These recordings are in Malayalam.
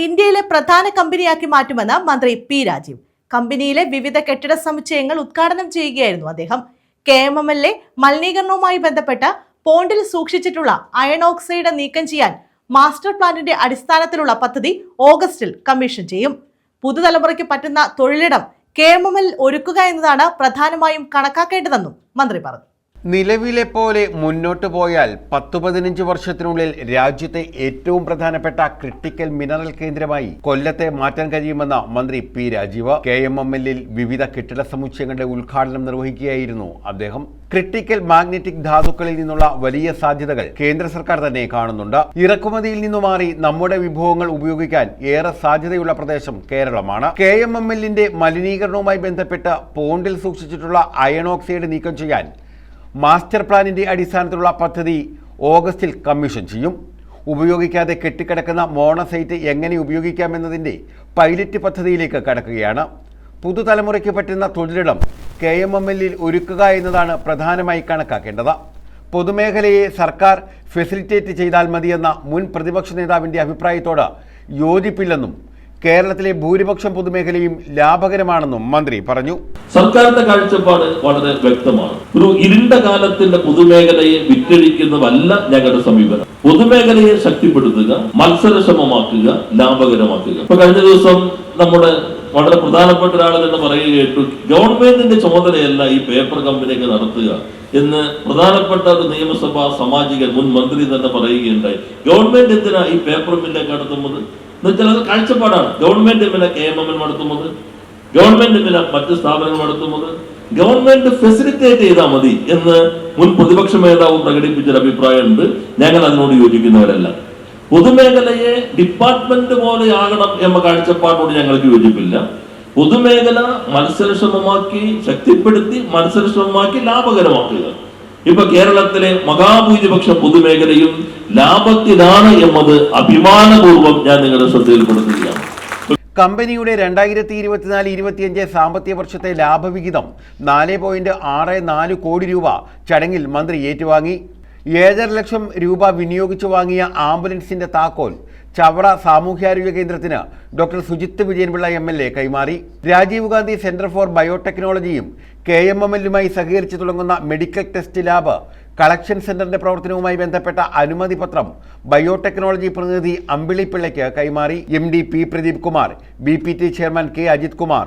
ഇന്ത്യയിലെ പ്രധാന കമ്പനിയാക്കി മാറ്റുമെന്ന് മന്ത്രി പി രാജീവ്. കമ്പനിയിലെ വിവിധ കെട്ടിട സമുച്ചയങ്ങൾ ഉദ്ഘാടനം ചെയ്യുകയായിരുന്നു അദ്ദേഹം. KMML മലിനീകരണവുമായി ബന്ധപ്പെട്ട പോണ്ടിൽ സൂക്ഷിച്ചിട്ടുള്ള അയൺ ഓക്സൈഡ് നീക്കം ചെയ്യാൻ മാസ്റ്റർ പ്ലാനിന്റെ അടിസ്ഥാനത്തിലുള്ള പദ്ധതി ഓഗസ്റ്റിൽ കമ്മീഷൻ ചെയ്യും. പുതുതലമുറയ്ക്ക് പറ്റുന്ന തൊഴിലിടം KMML ഒരുക്കുക എന്നതാണ് പ്രധാനമായും കണക്കാക്കേണ്ടതെന്നും മന്ത്രി പറഞ്ഞു. നിലവിലെ പോലെ മുന്നോട്ട് പോയാൽ 10-15 വർഷത്തിനുള്ളിൽ രാജ്യത്തെ ഏറ്റവും പ്രധാനപ്പെട്ട ക്രിട്ടിക്കൽ മിനറൽ കേന്ദ്രമായി കൊല്ലത്തെ മാറ്റാൻ കഴിയുമെന്ന് മന്ത്രി പി രാജീവ്. KMML വിവിധ കെട്ടിട സമുച്ചയങ്ങളുടെ ഉദ്ഘാടനം നിർവഹിക്കുകയായിരുന്നു അദ്ദേഹം. ക്രിട്ടിക്കൽ മാഗ്നറ്റിക് ധാതുക്കളിൽ നിന്നുള്ള വലിയ സാധ്യതകൾ കേന്ദ്ര സർക്കാർ തന്നെ കാണുന്നുണ്ട്. ഇറക്കുമതിയിൽ നിന്നു മാറി നമ്മുടെ വിഭവങ്ങൾ ഉപയോഗിക്കാൻ ഏറെ സാധ്യതയുള്ള പ്രദേശം കേരളമാണ്. KMML മലിനീകരണവുമായി ബന്ധപ്പെട്ട് പോണ്ടിൽ സൂക്ഷിച്ചിട്ടുള്ള അയൺ ഓക്സൈഡ് നീക്കം ചെയ്യാൻ മാസ്റ്റർ പ്ലാനിന്റെ അടിസ്ഥാനത്തിലുള്ള പദ്ധതി ഓഗസ്റ്റിൽ കമ്മീഷൻ ചെയ്യും. ഉപയോഗിക്കാതെ കെട്ടിക്കിടക്കുന്ന മോണോസൈറ്റ് എങ്ങനെ ഉപയോഗിക്കാമെന്നതിൻ്റെ പൈലറ്റ് പദ്ധതിയിലേക്ക് കടക്കുകയാണ്. പുതുതലമുറയ്ക്ക് പറ്റുന്ന തൊഴിലിടം KMML ഒരുക്കുക എന്നതാണ് പ്രധാനമായി കണക്കാക്കേണ്ടത്. പൊതുമേഖലയെ സർക്കാർ ഫെസിലിറ്റേറ്റ് ചെയ്താൽ മതിയെന്ന മുൻ പ്രതിപക്ഷ നേതാവിൻ്റെ അഭിപ്രായത്തോട് യോജിപ്പില്ലെന്നും കേരളത്തിലെ ഭൂരിപക്ഷം പൊതുമേഖലയും ലാഭകരമാണെന്നും മന്ത്രി പറഞ്ഞു. സർക്കാരിന്റെ കാഴ്ചപ്പാട് വളരെ വ്യക്തമാണ്. ഒരു ഇരുണ്ട കാലത്തിന്റെ പൊതുമേഖലയെ വിറ്റഴിക്കുന്നതല്ല ഞങ്ങളുടെ സമീപനം. പൊതുമേഖലയെ ശക്തിപ്പെടുത്തുക, മത്സരക്ഷമമാക്കുക, ലാഭകരമാക്കുക. ഇപ്പൊ കഴിഞ്ഞ ദിവസം നമ്മുടെ വളരെ പ്രധാനപ്പെട്ട ഒരാൾ തന്നെ പറയുക കേട്ടു, ഗവൺമെന്റിന്റെ ചുമതലയല്ല ഈ പേപ്പർ കമ്പനിയൊക്കെ നടത്തുക എന്ന് പ്രധാനപ്പെട്ട ഒരു നിയമസഭാ സാമാജികൻ മുൻ മന്ത്രി തന്നെ പറയുകയുണ്ടായി. ഗവൺമെന്റ് എന്തിനാ ഈ പേപ്പർ മില്ലൊക്കെ നടത്തുന്നത് എന്നുവെച്ചാൽ അത് കാഴ്ചപ്പാടാണ്. ഗവൺമെന്റ് പിന്നെ KMML നടത്തുന്നത്, ഗവൺമെന്റ് പിന്നെ മറ്റ് സ്ഥാപനങ്ങൾ നടത്തുന്നത്, ഗവൺമെന്റ് ഫെസിലിറ്റേറ്റ് ചെയ്താൽ മതി എന്ന് മുൻ പ്രതിപക്ഷ നേതാവ് പ്രകടിപ്പിച്ചൊരു അഭിപ്രായമുണ്ട്. ഞങ്ങൾ അതിനോട് യോജിക്കുന്നവരല്ല. പൊതുമേഖലയെ ഡിപ്പാർട്ട്മെന്റ് പോലെ ആകണം എന്ന കാഴ്ചപ്പാടിനോട് ഞങ്ങൾക്ക് യോജിപ്പില്ല. പൊതുമേഖല മത്സരക്ഷമമാക്കി, ശക്തിപ്പെടുത്തി, മത്സരക്ഷമമാക്കി ലാഭകരമാക്കുക. ഇപ്പൊ കേരളത്തിലെ മഹാഭൂരിപക്ഷം പൊതുമേഖലയും ലാഭത്തിലാണ് എന്നത് അഭിമാനപൂർവ്വം ഞാൻ നിങ്ങളുടെ ശ്രദ്ധയിൽപ്പെടുത്തുകയാണ്. കമ്പനിയുടെ 2024-25 സാമ്പത്തിക വർഷത്തെ ലാഭവിഹിതം 4.64 കോടി രൂപ ചടങ്ങിൽ മന്ത്രി ഏറ്റുവാങ്ങി. 7.5 ലക്ഷം രൂപ വിനിയോഗിച്ചു വാങ്ങിയ ആംബുലൻസിന്റെ താക്കോൽ ചവറ സാമൂഹ്യാരോഗ്യ കേന്ദ്രത്തിന് ഡോക്ടർ സുജിത്ത് വിജയൻപിള്ള MLA കൈമാറി. രാജീവ് ഗാന്ധി സെന്റർ ഫോർ ബയോടെക്നോളജിയും KMML സഹകരിച്ച് തുടങ്ങുന്ന മെഡിക്കൽ ടെസ്റ്റ് ലാബ് കളക്ഷൻ സെന്ററിന്റെ പ്രവർത്തനവുമായി ബന്ധപ്പെട്ട അനുമതി പത്രം ബയോടെക്നോളജി പ്രതിനിധി അമ്പിളിപ്പിള്ളയ്ക്ക് കൈമാറി. MD P Pradeep Kumar, BPT chairman K Ajith Kumar,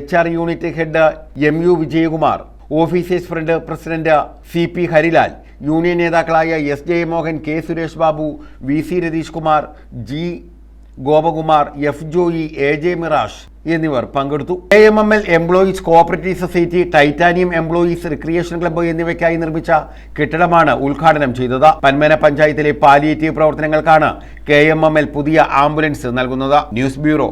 HR unit head MU Vijayakumar, officers front president CP Harilal, union നേതാക്കളായ SJ Mohan, K Suresh Babu, VC Ratheesh Kumar, G Gopakumar, F Joy, AJ Mirash എന്നിവർ പങ്കെടുത്തു. KMML employees cooperative society, titanium employees recreation club എന്നിവയ്ക്കായി നിർമ്മിച്ച കെട്ടിടമാണ് ഉദ്ഘാടനം ചെയ്തത്. പന്മന പഞ്ചായത്തിലെ പാലിയേറ്റീവ് പ്രവർത്തനങ്ങൾക്കാണ് KMML പുതിയ ആംബുലൻസ് നൽകുന്നത്. News bureau.